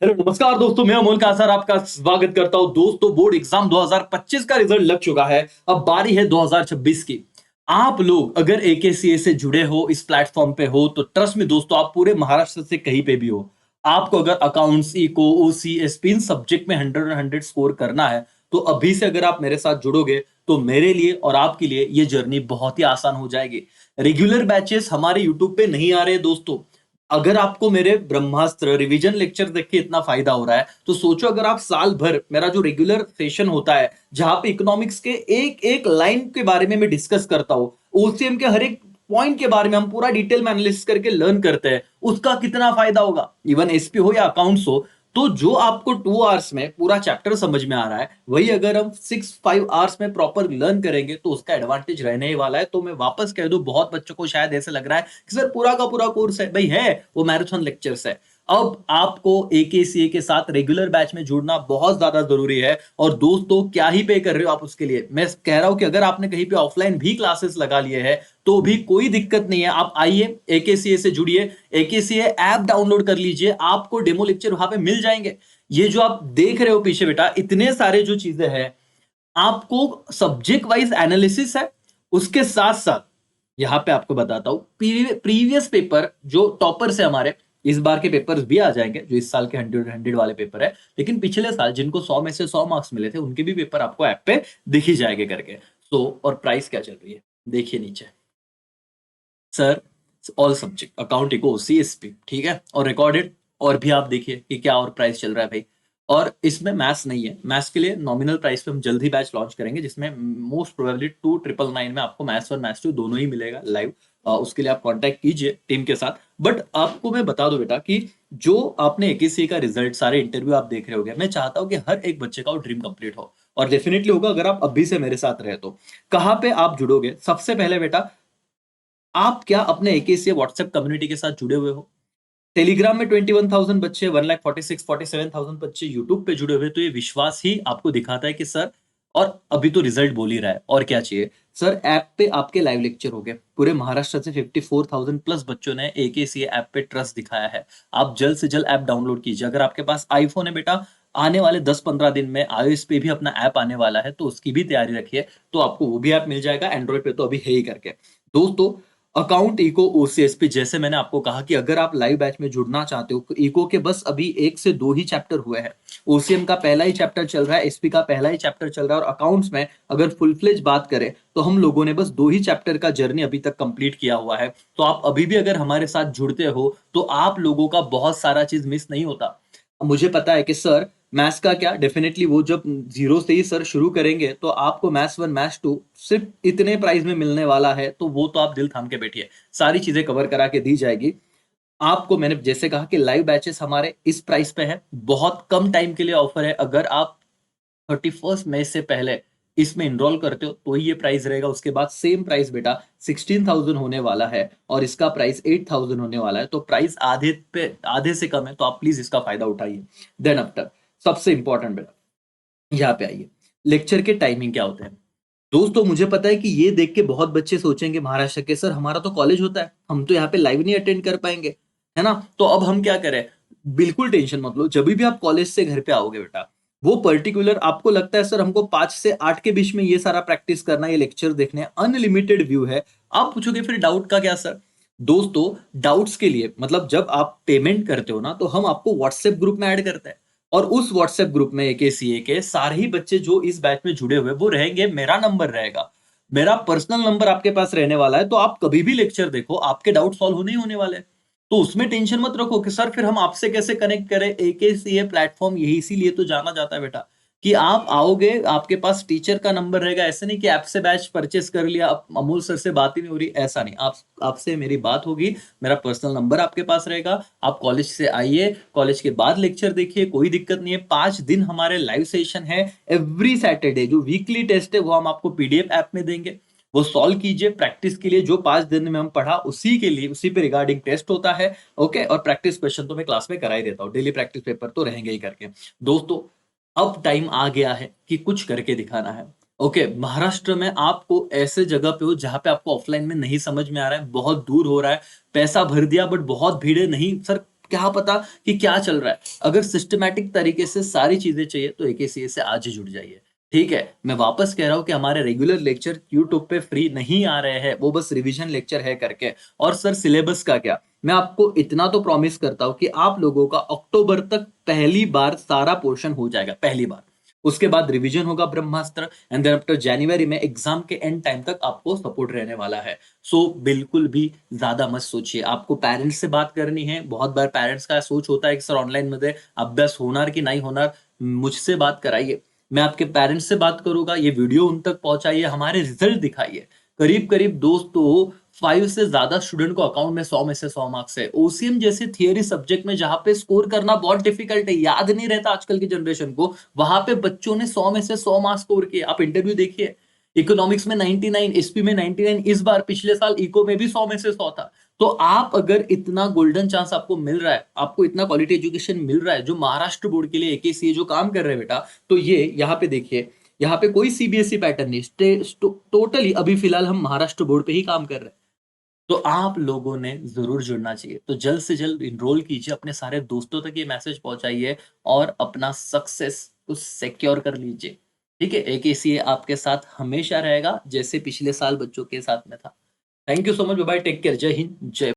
Hello नमस्कार दोस्तों, मैं अमोल कासर आपका स्वागत करता हूं। दोस्तों, बोर्ड एग्जाम 2025 का रिजल्ट लग चुका है। अब बारी है 2026 की। आप लोग अगर एकेसीए से जुड़े हो, इस प्लेटफॉर्म पे हो, तो ट्रस्ट में दोस्तों, आप पूरे महाराष्ट्र से कहीं पे भी हो, आपको अगर अकाउंट्स, इको, ओसी, एसपी इन सब्जेक्ट में 100 स्कोर करना है, तो अभी से अगर आप मेरे साथ जुड़ोगे तो मेरे लिए और आपके लिए ये जर्नी बहुत ही आसान हो जाएगी। रेगुलर बैचेस हमारे यूट्यूब पे नहीं आ रहे दोस्तों। अगर आपको मेरे ब्रह्मास्त्र रिवीजन लेक्चर देख के इतना फायदा हो रहा है, तो सोचो अगर आप साल भर मेरा जो रेगुलर सेशन होता है, जहां पे इकोनॉमिक्स के एक एक लाइन के बारे में मैं डिस्कस करता हूं, ओसीएम के हर एक पॉइंट के बारे में हम पूरा डिटेल में एनालिसिस करके लर्न करते हैं, उसका कितना फायदा होगा। इवन एसपी हो या अकाउंट्स हो, तो जो आपको 2 आवर्स में पूरा चैप्टर समझ में आ रहा है, वही अगर हम 6-5 आवर्स में प्रॉपर लर्न करेंगे तो उसका एडवांटेज रहने ही वाला है। तो मैं वापस कह दूं, बहुत बच्चों को शायद ऐसे लग रहा है कि सर पूरा का पूरा कोर्स है, भाई है, वो मैराथन लेक्चर्स है। अब आपको एकेसीए के साथ रेगुलर बैच में जुड़ना बहुत ज्यादा जरूरी है। और दोस्तों, क्या ही पे कर रहे हो आप उसके लिए। मैं कह रहा हूं कि अगर आपने कहीं पे ऑफलाइन भी क्लासेस लगा लिए हैं, तो भी कोई दिक्कत नहीं है। आप आइए, एकेसीए से जुड़िए, एकेसीए ऐप डाउनलोड कर लीजिए, आपको डेमो लेक्चर वहां पे मिल जाएंगे। ये जो आप देख रहे हो पीछे बेटा, इतने सारे जो चीजें हैं, आपको सब्जेक्ट वाइज एनालिसिस है। उसके साथ साथ यहां पे आपको बताता हूं, प्रीवियस पेपर जो टॉपर से हमारे, इस बार के पेपर्स भी आ जाएंगे, जो इस साल के 100 वाले पेपर है, लेकिन पिछले साल जिनको 100 में से 100 मार्क्स मिले थे, उनके भी पेपर आपको ऐप पे दिख ही जाएंगे करके। और प्राइस क्या चल रही है, देखिए नीचे, sir, all subject account, eco, CSP, ठीक है, और रिकॉर्डेड। और भी आप देखिए कि क्या और प्राइस चल रहा है भाई। और इसमें मैथ्स नहीं है, मैथ्स के लिए नॉमिनल प्राइस पे हम जल्द ही बैच लॉन्च करेंगे, जिसमें मोस्ट प्रोबेबली 2999 में आपको मैथ्स वन मैथ्स टू दोनों ही मिलेगा लाइव। उसके लिए आप कांटेक्ट कीजिए टीम के साथ। बट आपको मैं बता दूं बेटा कि जो आपने एकेसी का रिजल्ट, सारे इंटरव्यू आप देख रहे होगे, मैं चाहता हूं कि हर एक बच्चे का वो ड्रीम कंप्लीट हो, और डेफिनेटली होगा अगर आप अभी से मेरे साथ रहे तो। कहाँ पे आप जुड़ोगे? सबसे पहले बेटा, आप क्या अपने एकेसी व्हाट्सएप कम्युनिटी के साथ जुड़े हुए हो? टेलीग्राम में 21,000 बच्चे, 1,46,47,000 बच्चे यूट्यूब पे जुड़े हुए, तो ये विश्वास ही आपको दिखाता है कि सर, और अभी तो रिजल्ट बोल ही रहा है, और क्या चाहिए। सर, ऐप पे आपके लाइव लेक्चर हो गए, पूरे महाराष्ट्र से 54,000 प्लस बच्चों ने एकेसी ऐप पे ट्रस्ट दिखाया है। आप जल्द से जल्द ऐप डाउनलोड कीजिए। अगर आपके पास आईफोन है बेटा, आने वाले 10-15 दिन में आईओएस पे भी अपना ऐप आने वाला है, तो उसकी भी तैयारी रखिए, तो आपको वो भी ऐप मिल जाएगा। एंड्रॉइड पे तो अभी है ही करके। दोस्तों, अकाउंट, इको, ओसीएस पे जैसे मैंने आपको कहा कि अगर आप लाइव बैच में जुड़ना चाहते हो, इको के बस अभी 1 से 2 ही चैप्टर हुए हैं, ओसीएम का पहला ही चैप्टर चल रहा है, एसपी का पहला ही चैप्टर चल रहा है, और अकाउंट्स में अगर फुल फ्लेज बात करें तो हम लोगों ने बस 2 ही चैप्टर का जर्नी अभी तक कंप्लीट किया हुआ है। तो आप अभी भी अगर हमारे साथ जुड़ते हो, तो आप लोगों का बहुत सारा चीज मिस नहीं होता। मुझे पता है कि सर, मैथ्स का क्या, डेफिनेटली वो जब जीरो से ही सर शुरू करेंगे, तो आपको मैथ्स वन मैथ्स टू सिर्फ इतने प्राइस में मिलने वाला है, तो वो तो आप दिल थाम के बैठिए, सारी चीजें कवर करा के दी जाएगी आपको। मैंने जैसे कहा कि लाइव बैचेस हमारे इस प्राइस पे है, बहुत कम टाइम के लिए ऑफर है। अगर आप 31 मई से पहले इसमें इनरोल करते हो तो ही ये प्राइस रहेगा। उसके बाद सेम प्राइस बेटा 16,000 होने वाला है, और इसका प्राइस 8,000 होने वाला है। तो प्राइस आधे पे आधे से कम है, तो आप प्लीज इसका फायदा उठाइए। देन आफ्टर, सबसे इंपॉर्टेंट बेटा, यहाँ पे आइए, लेक्चर के टाइमिंग क्या होते हैं। दोस्तों, मुझे पता है कि ये देख के बहुत बच्चे सोचेंगे महाराष्ट्र के, सर हमारा तो कॉलेज होता है, हम तो यहाँ पे लाइव नहीं अटेंड कर पाएंगे, है ना, तो अब हम क्या करें। बिल्कुल टेंशन मत लो, जब भी आप कॉलेज से घर पे आओगे बेटा, वो पर्टिकुलर आपको लगता है सर हमको 5 से 8 के बीच में ये सारा प्रैक्टिस करना है, ये लेक्चर देखने हैं, अनलिमिटेड व्यू है, आप पूछोगे फिर डाउट का क्या सर। दोस्तों, डाउट्स के लिए मतलब जब आप पेमेंट करते हो ना, तो हम आपको व्हाट्सएप ग्रुप में ऐड करते हैं, और उस व्हाट्सएप ग्रुप में एकेसीए के सारे ही बच्चे जो इस बैच में जुड़े हुए वो रहेंगे, मेरा नंबर रहेगा, मेरा पर्सनल नंबर आपके पास रहने वाला है, तो आप कभी भी लेक्चर देखो, आपके डाउट सॉल्व होने ही होने वाले हैं। तो उसमें टेंशन मत रखो कि सर फिर हम आपसे कैसे कनेक्ट करें। एकेसीए प्लेटफॉर्म यही इसीलिए तो जाना जाता है बेटा, कि आप आओगे, आपके पास टीचर का नंबर रहेगा। ऐसे नहीं कि ऐप से बैच परचेस कर लिया, अब अमूल सर से बात ही नहीं हो रही, ऐसा नहीं। आप आपसे मेरी बात होगी, मेरा पर्सनल नंबर आपके पास रहेगा, आप कॉलेज से आइए, कॉलेज के बाद लेक्चर देखिए, कोई दिक्कत नहीं है। 5 दिन हमारे लाइव सेशन है। एवरी सैटरडे जो वीकली टेस्ट है वो हम आपको पीडीएफ ऐप में देंगे, वो सॉल्व कीजिए। प्रैक्टिस के लिए जो 5 दिन में हम पढ़ा, उसी के लिए, उसी पे रिगार्डिंग टेस्ट होता है। ओके, और प्रैक्टिस क्वेश्चन तो मैं क्लास में करा ही देता हूँ, डेली प्रैक्टिस पेपर तो रहेंगे ही करके। दोस्तों, अब टाइम आ गया है कि कुछ करके दिखाना है। ओके, महाराष्ट्र में आपको ऐसे जगह पे हो जहां पे आपको ऑफलाइन में नहीं समझ में आ रहा है, बहुत दूर हो रहा है, पैसा भर दिया बट बहुत भीड़ है, नहीं सर क्या पता कि क्या चल रहा है। अगर सिस्टमैटिक तरीके से सारी चीजें चाहिए तो एकेसीए से आज ही जुड़ जाइए। ठीक है, मैं वापस कह रहा हूँ कि हमारे रेगुलर लेक्चर यूट्यूब पे फ्री नहीं आ रहे हैं, वो बस रिवीजन लेक्चर है करके। और सर सिलेबस का क्या, मैं आपको इतना तो प्रॉमिस करता हूँ कि आप लोगों का अक्टूबर तक पहली बार सारा पोर्शन हो जाएगा, पहली बार। उसके बाद रिवीजन होगा ब्रह्मास्त्र, एंड देन आफ्टर जनवरी में एग्जाम के एंड टाइम तक आपको सपोर्ट रहने वाला है। सो बिल्कुल भी ज्यादा मत सोचिए। आपको पेरेंट्स से बात करनी है, बहुत बार पेरेंट्स का सोच होता है कि सर ऑनलाइन मध्ये अभ्यास होणार की नाही होणार, मुझसे बात कराइए। मैं आपके पेरेंट्स से बात करूंगा, ये वीडियो उन तक पहुंचाइए, हमारे रिजल्ट दिखाइए। करीब करीब दोस्तों 5 से ज्यादा स्टूडेंट को अकाउंट में 100 में से 100 मार्क्स है। ओसीएम जैसे थियरी सब्जेक्ट में जहां पे स्कोर करना बहुत डिफिकल्ट है, याद नहीं रहता आजकल की जनरेशन को, वहां पे बच्चों ने 100 में से 100 मार्क्स स्कोर किए। आप इंटरव्यू देखिए, इकोनॉमिक्स में 99, एसपी में 99, इस बार पिछले साल इको में भी 100 में से 100 था। तो आप अगर इतना गोल्डन चांस आपको मिल रहा है, आपको इतना क्वालिटी एजुकेशन मिल रहा है, जो महाराष्ट्र बोर्ड के लिए एकेसीए जो काम कर रहे हैं बेटा, तो ये यहाँ पे देखिए, यहाँ पे कोई सीबीएसई पैटर्न नहीं, टोटली अभी फिलहाल हम महाराष्ट्र बोर्ड पे ही काम कर रहे हैं। तो आप लोगों ने जरूर जुड़ना चाहिए। तो जल्द से जल्द इनरोल कीजिए, अपने सारे दोस्तों तक ये मैसेज पहुंचाइए और अपना सक्सेस को सिक्योर कर लीजिए। ठीक है, एकेसीए आपके साथ हमेशा रहेगा, जैसे पिछले साल बच्चों के साथ में था। Thank you so much, bye bye, take care, जय हिंद, जय